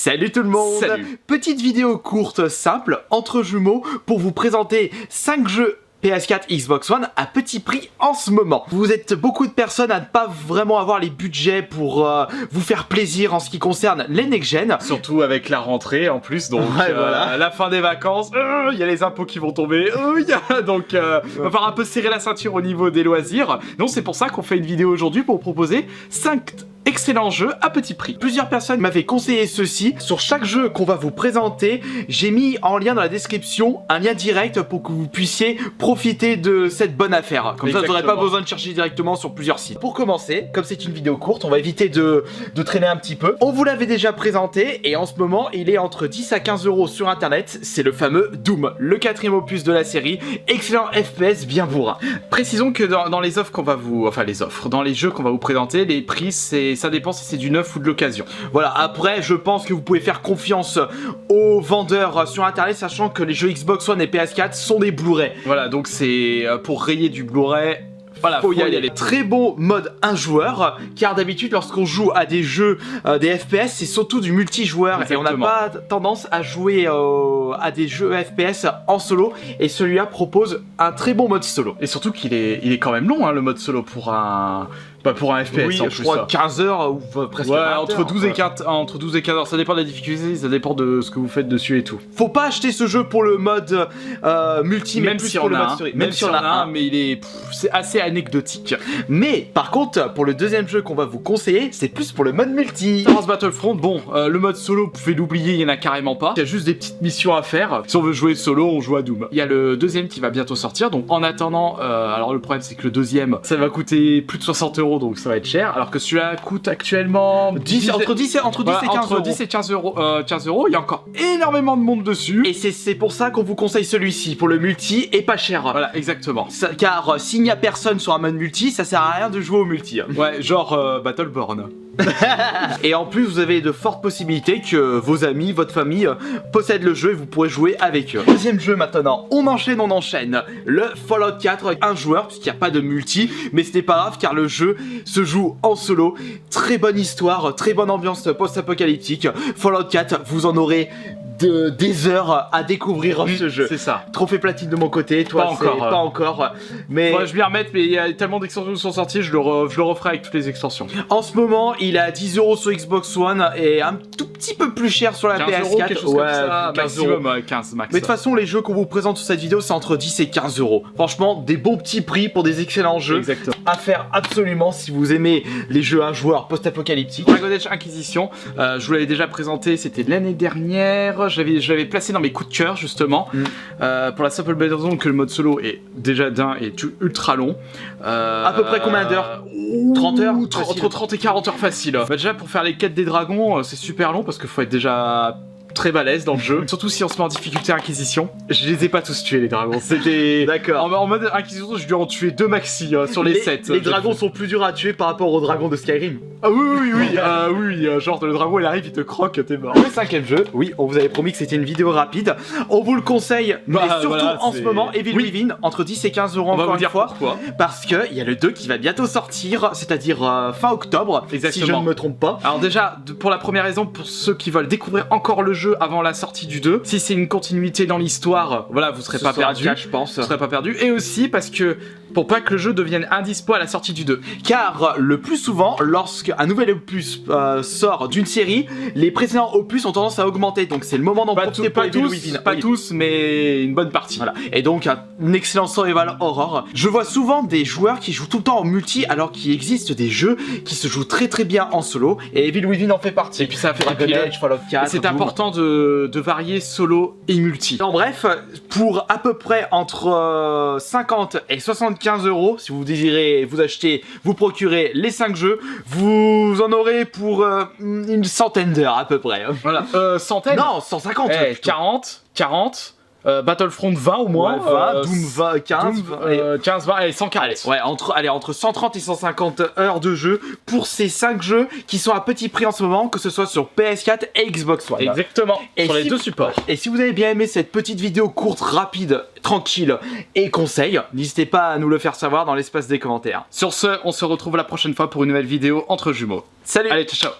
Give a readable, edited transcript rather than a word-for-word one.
Salut tout le monde. Salut. Petite vidéo courte, simple, entre jumeaux, pour vous présenter 5 jeux PS4, Xbox One à petit prix en ce moment. Vous êtes beaucoup de personnes à ne pas vraiment avoir les budgets pour vous faire plaisir en ce qui concerne les next-gen. Surtout avec la rentrée en plus, donc ouais, voilà. la fin des vacances, il y a les impôts qui vont tomber, donc va falloir un peu serrer la ceinture au niveau des loisirs. Donc c'est pour ça qu'on fait une vidéo aujourd'hui pour vous proposer 5 excellents jeux à petit prix. Plusieurs personnes m'avaient conseillé ceci. Sur chaque jeu qu'on va vous présenter, j'ai mis en lien dans la description un lien direct pour que vous puissiez profiter de cette bonne affaire. Comme ça, vous n'aurez pas besoin de chercher directement sur plusieurs sites. Pour commencer, comme c'est une vidéo courte, on va éviter de traîner un petit peu. On vous l'avait déjà présenté et en ce moment, il est entre 10 à 15 € sur internet. C'est le fameux Doom, le 4e opus de la série. Excellent FPS bien bourrin. Précisons que dans les offres qu'on va vous... Enfin les offres, dans les jeux qu'on va vous présenter, les prix, ça dépend si c'est du neuf ou de l'occasion. Voilà, après je pense que vous pouvez faire confiance aux vendeurs sur internet, sachant que les jeux Xbox One et PS4 sont des Blu-ray. Voilà, donc c'est pour rayer du Blu-ray. Voilà, faut y aller. Très bon mode un joueur, car d'habitude lorsqu'on joue à des jeux, des FPS, c'est surtout du multijoueur. Exactement. Et on n'a pas tendance à jouer à des jeux FPS en solo, et celui-là propose un très bon mode solo. Et surtout qu'il est quand même long, hein, le mode solo pour un... Pas pour un FPS, oui, en je plus, crois 15 heures ou presque 20 entre 12 et 15, entre 12 et 15 heures, ça dépend de la difficulté, ça dépend de ce que vous faites dessus et tout. Faut pas acheter ce jeu pour le mode multi, même mais plus si pour le mode un, story. Même si on a un, mais c'est assez anecdotique. Mais par contre, pour le deuxième jeu qu'on va vous conseiller, c'est plus pour le mode multi. Star Wars Battlefront, bon, le mode solo, vous pouvez l'oublier, il y en a carrément pas. Il y a juste des petites missions à faire. Si on veut jouer solo, on joue à Doom. Il y a le deuxième qui va bientôt sortir, donc en attendant, alors le problème c'est que le deuxième, ça va coûter plus de 60 €, donc ça va être cher. Alors que celui-là coûte actuellement entre 10 et 15 entre 10 et 15 €, il y a encore énormément de monde dessus. Et c'est pour ça qu'on vous conseille celui-ci, pour le multi et pas cher. Voilà, exactement. Car s'il n'y a personne sur un mode multi, ça sert à rien de jouer au multi. Ouais, genre Battleborn. Et en plus, vous avez de fortes possibilités que vos amis, votre famille possèdent le jeu et vous pourrez jouer avec eux. Deuxième jeu maintenant, on enchaîne. Le Fallout 4, un joueur, puisqu'il n'y a pas de multi, mais ce n'est pas grave car le jeu se joue en solo. Très bonne histoire, très bonne ambiance post-apocalyptique. Fallout 4, vous en aurez des heures à découvrir ce jeu. C'est ça. Trophée platine de mon côté, toi pas encore. Mais ouais, je vais y remettre, mais il y a tellement d'extensions qui sont sorties, je le referai avec toutes les extensions. En ce moment, il est à 10 € sur Xbox One et un tout petit peu plus cher sur la 15 PS4. €, quelque chose comme ça, 15 maximum, €. 15 max. Mais de toute façon, les jeux qu'on vous présente sur cette vidéo, c'est entre 10 et 15 €. Franchement, des bons petits prix pour des excellents jeux. Exactement. À faire absolument si vous aimez les jeux à joueurs post-apocalyptiques. Dragon Age Inquisition, je vous l'avais déjà présenté, c'était l'année dernière. Je l'avais placé dans mes coups de cœur justement. Pour la simple raison que le mode solo est déjà ultra long. À peu près combien d'heures? 30 heures? Entre 30 et 40 heures facile. Bah déjà pour faire les quêtes des dragons, c'est super long parce qu'il faut être déjà très balèze dans le jeu, surtout si on se met en difficulté Inquisition. Je les ai pas tous tués les dragons, c'était... D'accord. En mode Inquisition, je dû en tuer 2 maxi sur les 7. Les dragons sont plus durs à tuer par rapport aux dragons de Skyrim. Ah oui, genre le dragon il arrive, il te croque, t'es mort. Le cinquième jeu, oui, on vous avait promis que c'était une vidéo rapide. On vous le conseille, mais surtout voilà, en ce moment, Evil Within, entre 10 et 15 € encore une fois. Pourquoi. Parce qu'il y a le 2 qui va bientôt sortir, c'est-à-dire fin octobre, si je ne me trompe pas. Alors déjà, pour la première raison, pour ceux qui veulent découvrir encore le jeu avant la sortie du 2, si c'est une continuité dans l'histoire, voilà, vous serez pas perdu. Je pense. Vous serez pas perdu. Et aussi parce que pour pas que le jeu devienne indispo à la sortie du 2. Car le plus souvent, lorsqu'un nouvel opus sort d'une série, les précédents opus ont tendance à augmenter. Donc c'est le moment d'en profiter pour Evil Within. Pas tous, mais une bonne partie. Voilà. Et donc un excellent survival horror. Je vois souvent des joueurs qui jouent tout le temps en multi alors qu'il existe des jeux qui se jouent très bien en solo. Et Evil Within en fait partie. Et puis ça fait Dragon Age, Fallout 4. C'est important de varier solo et multi. En bref, pour à peu près entre 50 et 75 €, si vous désirez vous acheter, vous procurer les 5 jeux, vous en aurez pour une centaine d'heures à peu près. Voilà, centaine. Non, 150. 40. Battlefront 20 au moins, ouais, 20, Doom 20, 15, 15, 20, allez, 140. Allez, entre 130 et 150 heures de jeu pour ces 5 jeux qui sont à petit prix en ce moment, que ce soit sur PS4 et Xbox One. Exactement, et sur les deux supports. Et si vous avez bien aimé cette petite vidéo courte, rapide, tranquille et conseil, n'hésitez pas à nous le faire savoir dans l'espace des commentaires. Sur ce, on se retrouve la prochaine fois pour une nouvelle vidéo entre jumeaux. Salut. Allez, ciao.